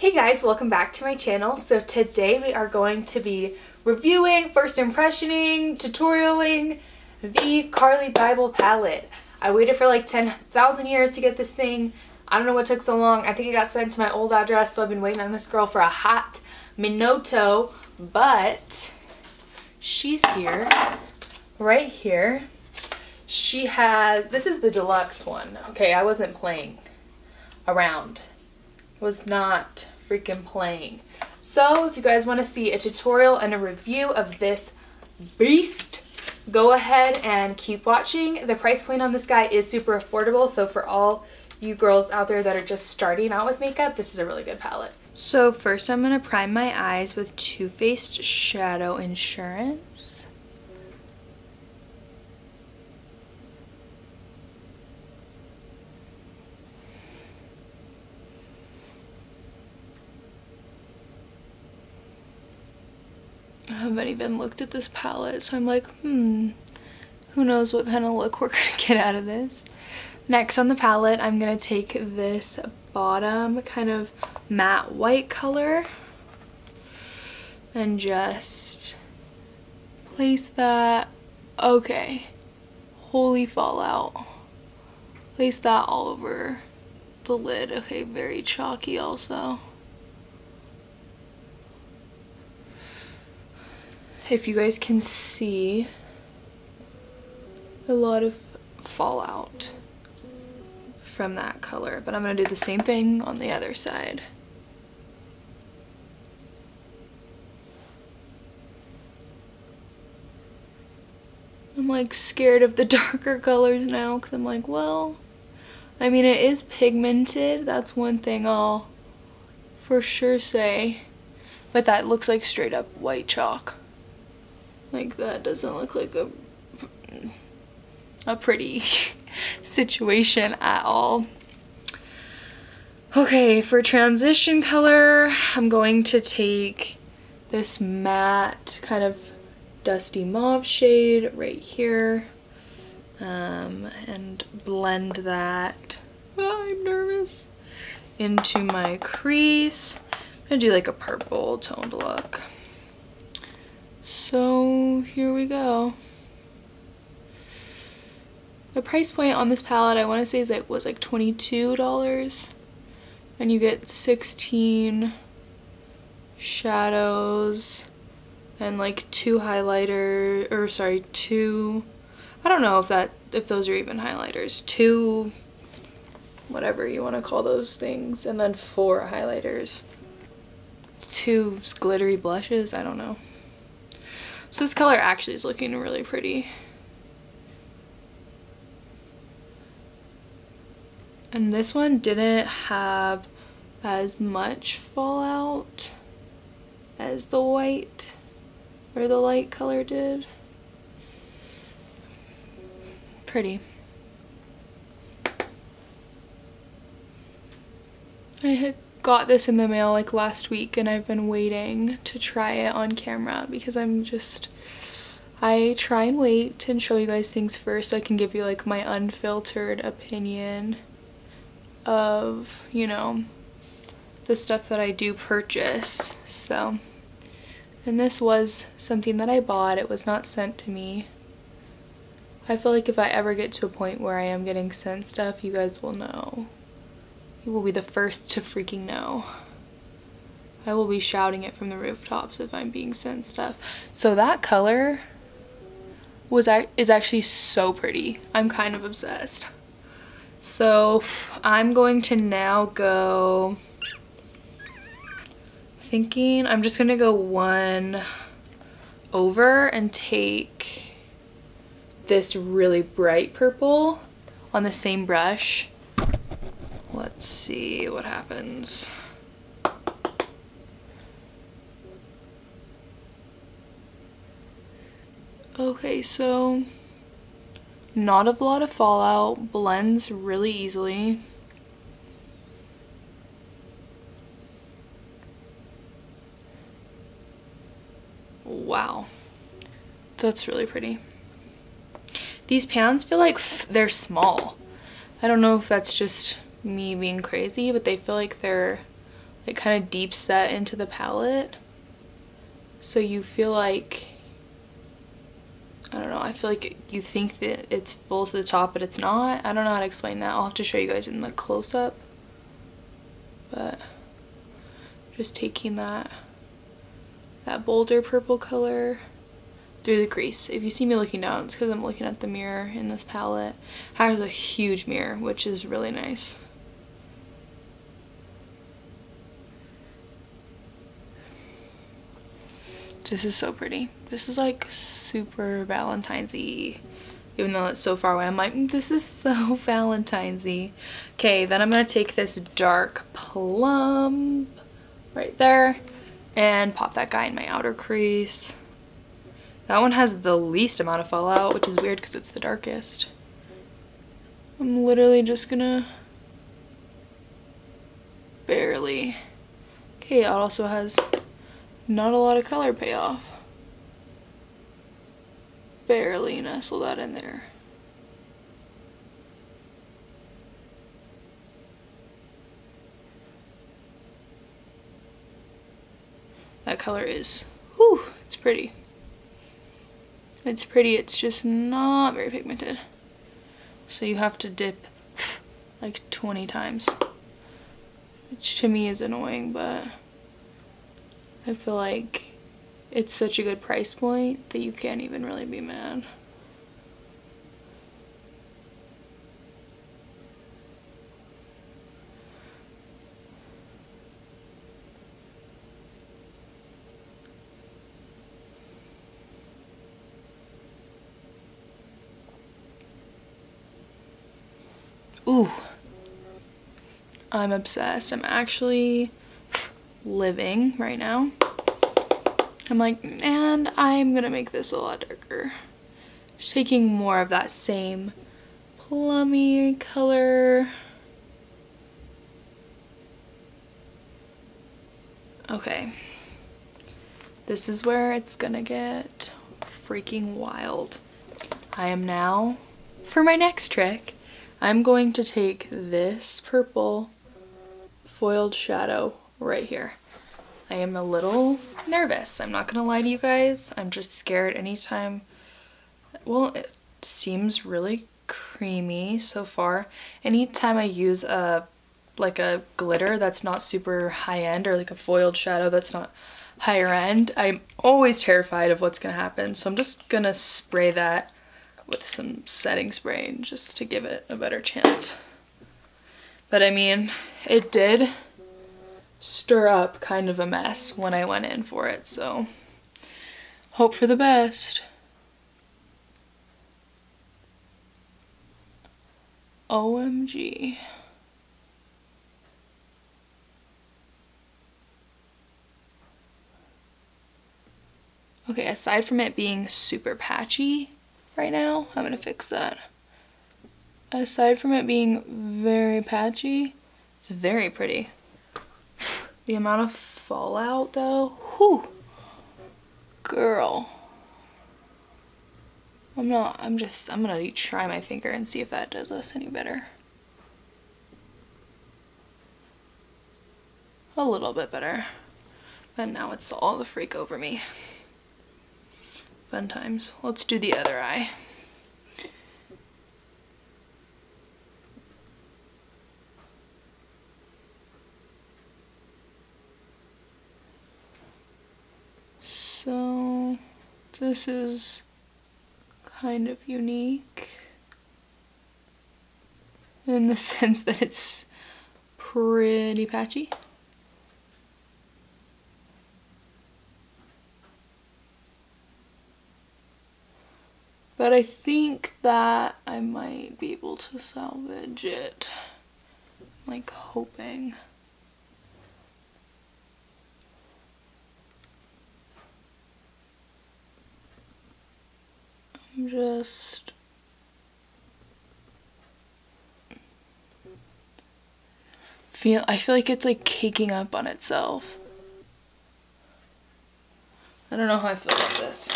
Hey guys, welcome back to my channel. So today we are going to be reviewing, first impressioning, tutorialing the Carli Bybel palette. I waited for like 10,000 years to get this thing. I don't know what took so long. I think it got sent to my old address, so I've been waiting on this girl for a hot minuto, but she's here, right here. She has, this is the deluxe one. Okay, I wasn't playing around. Was not freaking playing. So if you guys want to see a tutorial and a review of this beast, go ahead and keep watching. The price point on this guy is super affordable, so for all you girls out there that are just starting out with makeup, this is a really good palette. So first I'm going to prime my eyes with Too Faced Shadow Insurance. I haven't even looked at this palette, so I'm like, who knows what kind of look we're gonna get out of this. Next on the palette, I'm gonna take this bottom kind of matte white color and just place that. Okay, holy fallout. Place that all over the lid. Okay, very chalky also. If you guys can see, a lot of fallout from that color, but I'm going to do the same thing on the other side. I'm like scared of the darker colors now because I'm like, well, I mean, it is pigmented. That's one thing I'll for sure say, but that looks like straight up white chalk. Like, that doesn't look like a pretty situation at all. Okay, for transition color, I'm going to take this matte kind of dusty mauve shade right here and blend that, I'm nervous, into my crease. I'm gonna do like a purple toned look. So here we go. The price point on this palette, I want to say was like $22, and you get 16 shadows and like two highlighter, or sorry, two, I don't know if those are even highlighters, two, whatever you want to call those things, and then 4 highlighters, 2 glittery blushes, I don't know. So this color actually is looking really pretty. And this one didn't have as much fallout as the white or the light color did. Pretty. I had got this in the mail like last week, and I've been waiting to try it on camera because I try and wait and show you guys things first so I can give you like my unfiltered opinion of, you know, the stuff that I do purchase. So, and this was something that I bought. It was not sent to me. I feel like if I ever get to a point where I am getting sent stuff, you guys will know. You will be the first to freaking know. I will be shouting it from the rooftops if I'm being sent stuff. So that color is actually so pretty. I'm kind of obsessed. So I'm going to now go, thinking I'm just gonna go one over and take this really bright purple on the same brush. Let's see what happens. Okay, so not a lot of fallout, blends really easily. Wow, that's really pretty. These pans feel like they're small. I don't know if that's just me being crazy, but they feel like they're like kind of deep set into the palette. So you feel like, I don't know, I feel like you think that it's full to the top, but it's not. I don't know how to explain that. I'll have to show you guys in the close-up. But just taking that bolder purple color through the crease. If you see me looking down, it's because I'm looking at the mirror in this palette. It has a huge mirror, which is really nice. This is so pretty. This is like super Valentine's-y. Even though it's so far away, I'm like, this is so Valentine's-y. Okay, then I'm gonna take this dark plum right there and pop that guy in my outer crease. That one has the least amount of fallout, which is weird because it's the darkest. I'm literally just gonna barely. Okay, it also has not a lot of color payoff. Barely nestle that in there. That color is, whew, it's pretty. It's pretty, it's just not very pigmented. So you have to dip like 20 times. Which to me is annoying, but I feel like it's such a good price point that you can't even really be mad. Ooh, I'm obsessed. I'm actually living right now. I'm like, and I'm gonna make this a lot darker. Just taking more of that same plummy color. Okay, this is where it's gonna get freaking wild. I am now, for my next trick, I'm going to take this purple foiled shadow right here. I am a little nervous. I'm not gonna lie to you guys. I'm just scared anytime, well, it seems really creamy so far. Anytime I use like a glitter that's not super high end, or like a foiled shadow that's not higher end, I'm always terrified of what's gonna happen. So I'm just gonna spray that with some setting spray just to give it a better chance. But I mean, it did stir up kind of a mess when I went in for it, so hope for the best. OMG. Okay, aside from it being super patchy right now, I'm gonna fix that. Aside from it being very patchy, it's very pretty. The amount of fallout though, whew, girl. I'm gonna try my finger and see if that does us any better. A little bit better, but now it's all the freak over me. Fun times. Let's do the other eye. So this is kind of unique in the sense that it's pretty patchy. But I think that I might be able to salvage it. Like, hoping. I'm just I feel like it's like caking up on itself. I don't know how I feel about this.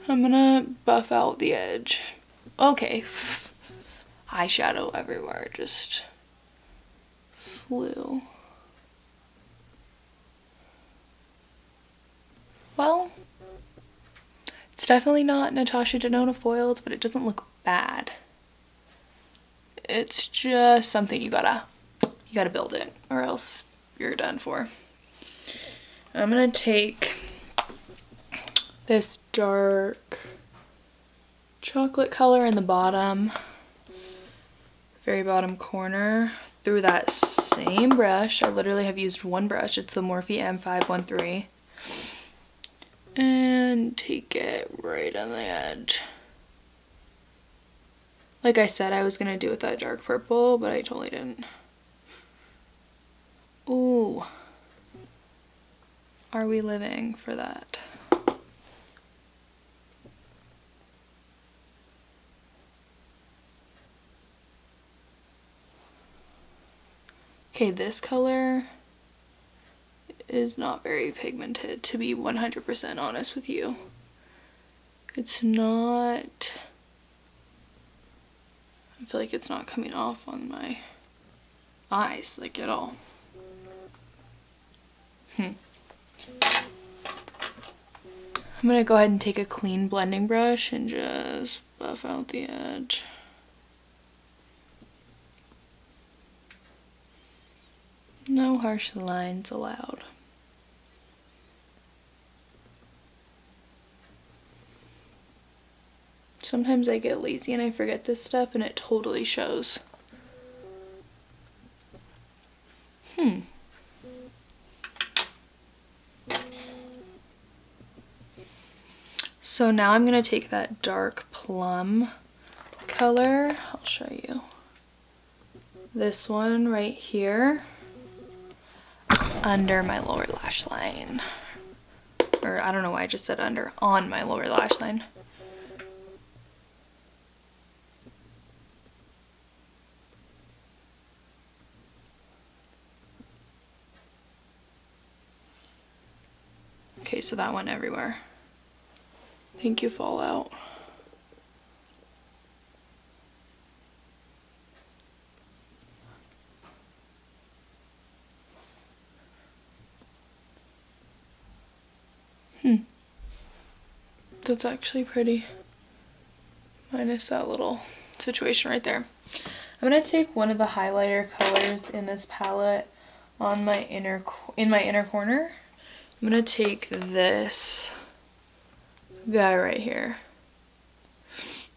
I'm gonna buff out the edge. Okay. Eyeshadow everywhere just flew. It's definitely not Natasha Denona foiled, but it doesn't look bad. It's just something you gotta build it, or else you're done for. I'm gonna take this dark chocolate color in the bottom, very bottom corner, through that same brush. I literally have used one brush. It's the Morphe M513. And take it right on the edge. Like I said, I was gonna do it with that dark purple, but I totally didn't. Ooh. Are we living for that? Okay, this color is not very pigmented, to be 100% honest with you. It's not, I feel like it's not coming off on my eyes, like, at all. I'm gonna go ahead and take a clean blending brush and just buff out the edge. No harsh lines allowed. Sometimes I get lazy and I forget this step and it totally shows. So now I'm going to take that dark plum color. I'll show you. This one right here under my lower lash line. Or I don't know why I just said under, on my lower lash line. Okay, so that went everywhere. Thank you, Fallout. That's actually pretty. Minus that little situation right there. I'm gonna take one of the highlighter colors in this palette on my inner corner. I'm gonna take this guy right here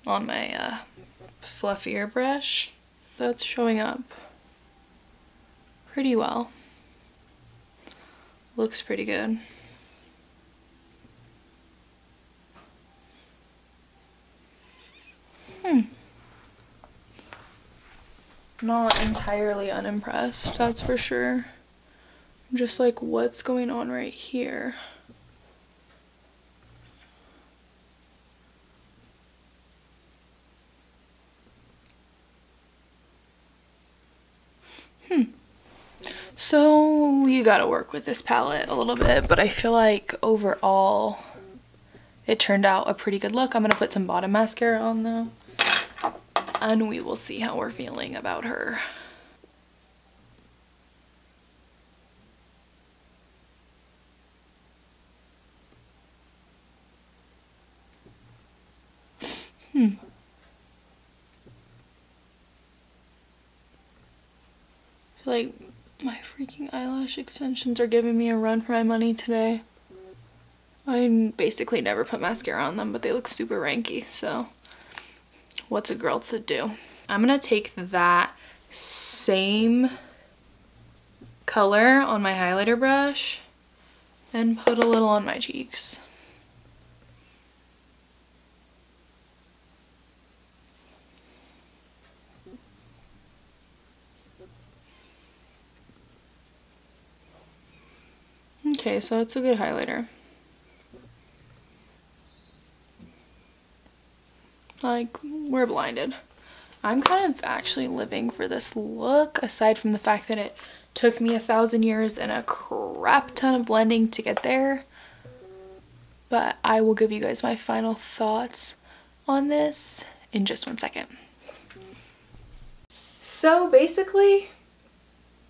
on my fluffier brush. That's showing up pretty well. Looks pretty good. Not entirely unimpressed, that's for sure. I'm just like, what's going on right here? So you gotta work with this palette a little bit, but I feel like overall it turned out a pretty good look. I'm gonna put some bottom mascara on though, and we will see how we're feeling about her. I feel like my freaking eyelash extensions are giving me a run for my money today. I basically never put mascara on them, but they look super ranky, so what's a girl to do? I'm gonna take that same color on my highlighter brush and put a little on my cheeks. Okay, so it's a good highlighter. Like, we're blinded. I'm kind of actually living for this look, aside from the fact that it took me 1,000 years and a crap ton of blending to get there. But I will give you guys my final thoughts on this in just 1 second. So basically,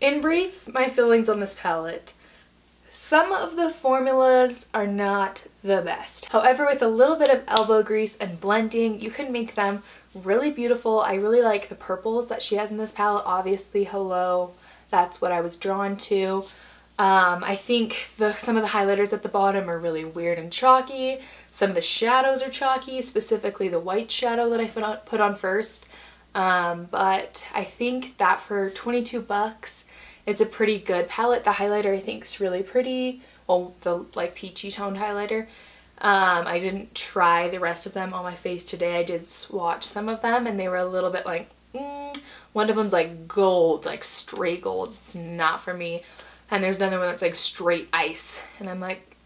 in brief, my feelings on this palette. Some of the formulas are not the best. However, with a little bit of elbow grease and blending, you can make them really beautiful. I really like the purples that she has in this palette. Obviously, hello, that's what I was drawn to. I think some of the highlighters at the bottom are really weird and chalky. Some of the shadows are chalky, specifically the white shadow that I put on first. But I think that for 22 bucks, it's a pretty good palette. The highlighter I think is really pretty. Well, the like peachy toned highlighter. I didn't try the rest of them on my face today. I did swatch some of them and they were a little bit like, one of them's like gold, like straight gold. It's not for me. And there's another one that's like straight ice. And I'm like,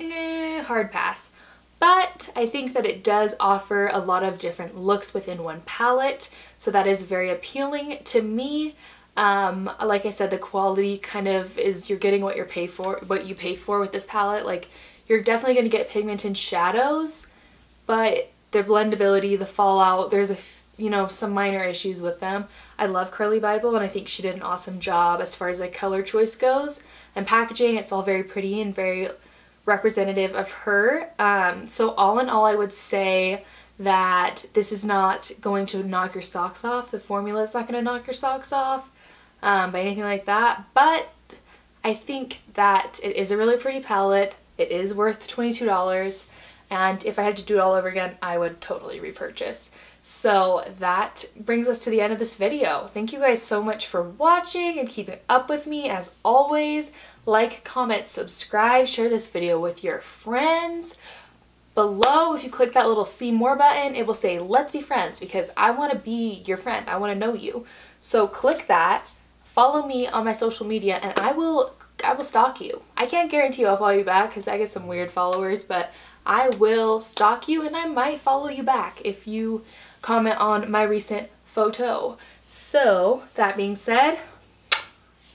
hard pass. But I think that it does offer a lot of different looks within one palette. So that is very appealing to me. Like I said, the quality kind of is, you're getting what you pay for with this palette. Like, you're definitely going to get pigment and shadows, but the blendability, the fallout, there's some minor issues with them. I love Carli Bybel and I think she did an awesome job as far as like color choice goes and packaging. It's all very pretty and very representative of her. So all in all, I would say that this is not going to knock your socks off. The formula is not going to knock your socks off by anything like that, but I think that it is a really pretty palette. It is worth $22, and if I had to do it all over again, I would totally repurchase. So that brings us to the end of this video. Thank you guys so much for watching and keeping up with me as always. Like, comment, subscribe, share this video with your friends. Below, if you click that little see more button, it will say let's be friends, because I want to be your friend. I want to know you. So click that, follow me on my social media, and I will stalk you. I can't guarantee I'll follow you back because I get some weird followers, but I will stalk you and I might follow you back if you comment on my recent photo. So that being said,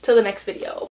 till the next video.